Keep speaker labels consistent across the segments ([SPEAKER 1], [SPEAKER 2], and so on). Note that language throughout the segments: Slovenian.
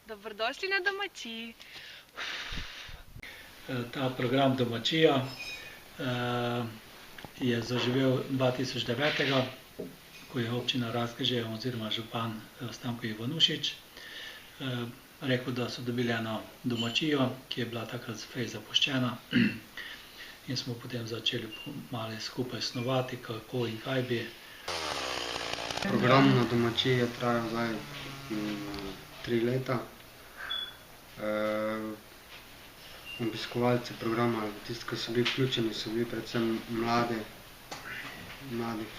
[SPEAKER 1] Dobrodošli na Domačiji.
[SPEAKER 2] Ta program Domačija je zaživel 2009, ko je občina Razkrižje oziroma župan Stanko Ivanušič rekel, da so dobili eno domačijo, ki je bila takrat fej zapuščena, in smo potem začeli malo skupaj snovati, kako in kaj bi.
[SPEAKER 3] Program na Domačiji je trajal zdaj 3 leta. Obiskovalci programa, tisti, ki so bili vključeni, so bili predvsem mladi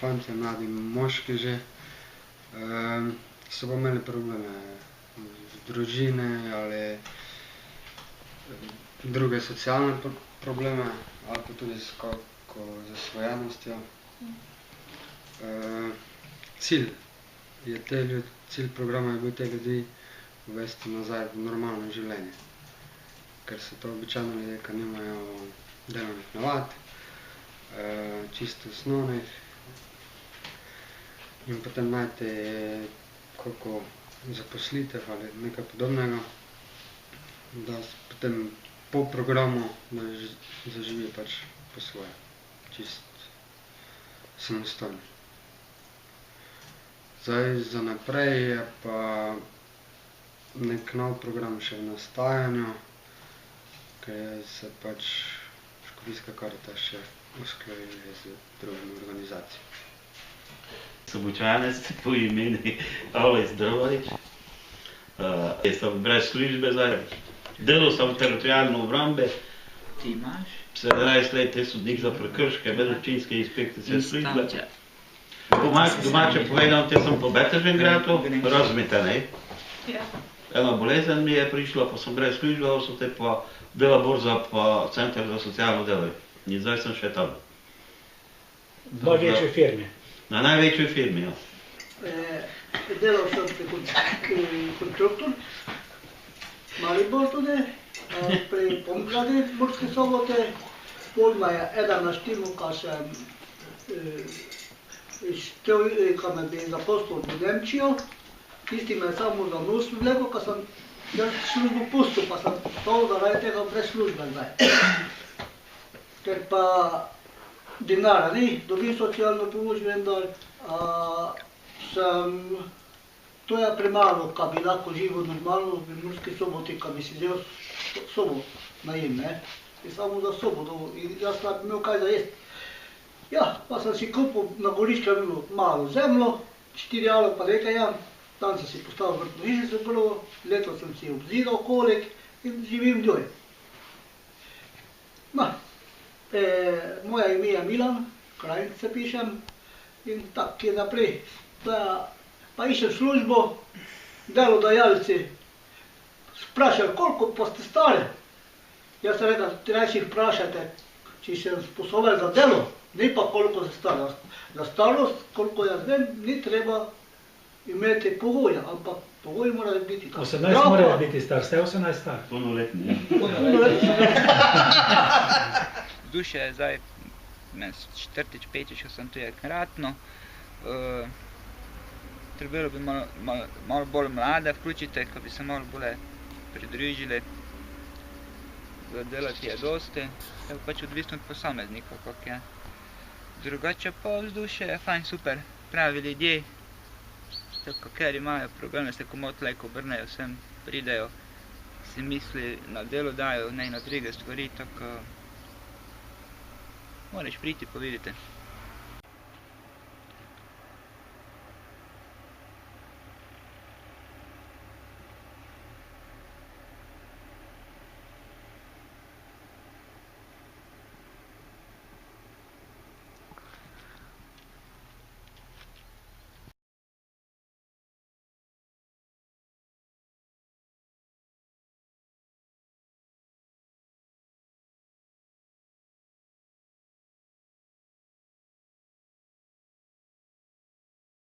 [SPEAKER 3] fantje, mladi moški že. So pa imeli probleme z družine ali druge socialne probleme, ali pa tudi s kako zasvojenostjo. Cilj programa je bil te ljudi uvesti nazaj v normalno življenje. Ker so to običajno ljudje, ki nimajo delovnih navad, čisto osnovnih, in potem najti kako zaposlitev ali nekaj podobnega, da potem po programu zaživi pač po svoje, čisto samostojno. Zdaj za naprej je pa nek nov program še v nastajanju, ker se pač Škofijska Karitas še usklajuje z drugimi organizacijami.
[SPEAKER 4] Sobočanec po imeni Alojz Drvarič. Jaz sem brez službe zdaj. Delal sem v teritorijalni obrambi.
[SPEAKER 5] Ti imaš?
[SPEAKER 4] 17 let je sodnik za prekrške, medobčinske inšpekcijske službe. Domače povedal, te sem po Betežengradu, razumete, ne?
[SPEAKER 5] Ja.
[SPEAKER 4] Ena bolezen mi je prišla, pa sem brez službe, so te pa Bela borza pa Center za socialno delo. In zdaj sem še tam.
[SPEAKER 2] V največji firmi.
[SPEAKER 4] Na največji firmi, ja.
[SPEAKER 6] Delal sem konstruktor, Maribor tudi, pri Pomgradi Murske Sobote, potem je eden naštimo, ka sem ka me bi zaposlil v Nemčijo, tisti me je samo za nos vlekel, ka sem jaz službo pustil, pa sem stal zaradi tega brez službe zdaj. Ker pa denara ni, dobim socialno pomoč vendar, to je premalo, ka bi lahko živel normalno v Murski Soboti, ka bi si vzel sobo najem, ne. In samo za sobo dobil, in jaz ne bi imel kaj za jesti. Ja, pa sem si kupil na gorišču malo zemljo, 4 ali pa nekaj jam, tam sem si postavil vrtnožico prvo, leto sem si obzidal kolik in živim doj. Moje ime je Milan, Krajnc se pišem, in tak je naprej. Pa iščem službo, delodajalci sprašajo, koliko pa ste stari. Jaz sem rekel, rajši jih vprašajte, če sem sposoben za delo, ne pa koliko ste stari. Za starost, koliko jaz vem, ni treba imeti pogoja, ampak pogoji morajo biti.
[SPEAKER 2] 18 morajo biti star, ste 18 star?
[SPEAKER 4] Polnoletni, ja.
[SPEAKER 5] Vzdušje je zdaj, četrtič, petič, ko sem tu enkratno. Trebalo bi malo bolj mlade vključiti, ko bi se malo bolj pridružili. Delati je dosti, je pač odvisno od posameznika, kako je. Drugače pa vzdušje je fajn, super, pravi ljudje, tako ker imajo probleme, se komot lejko obrnejo sem, pridejo, si misli na delo dajo, ne na druge stvari, tako moraš priti pa vidite.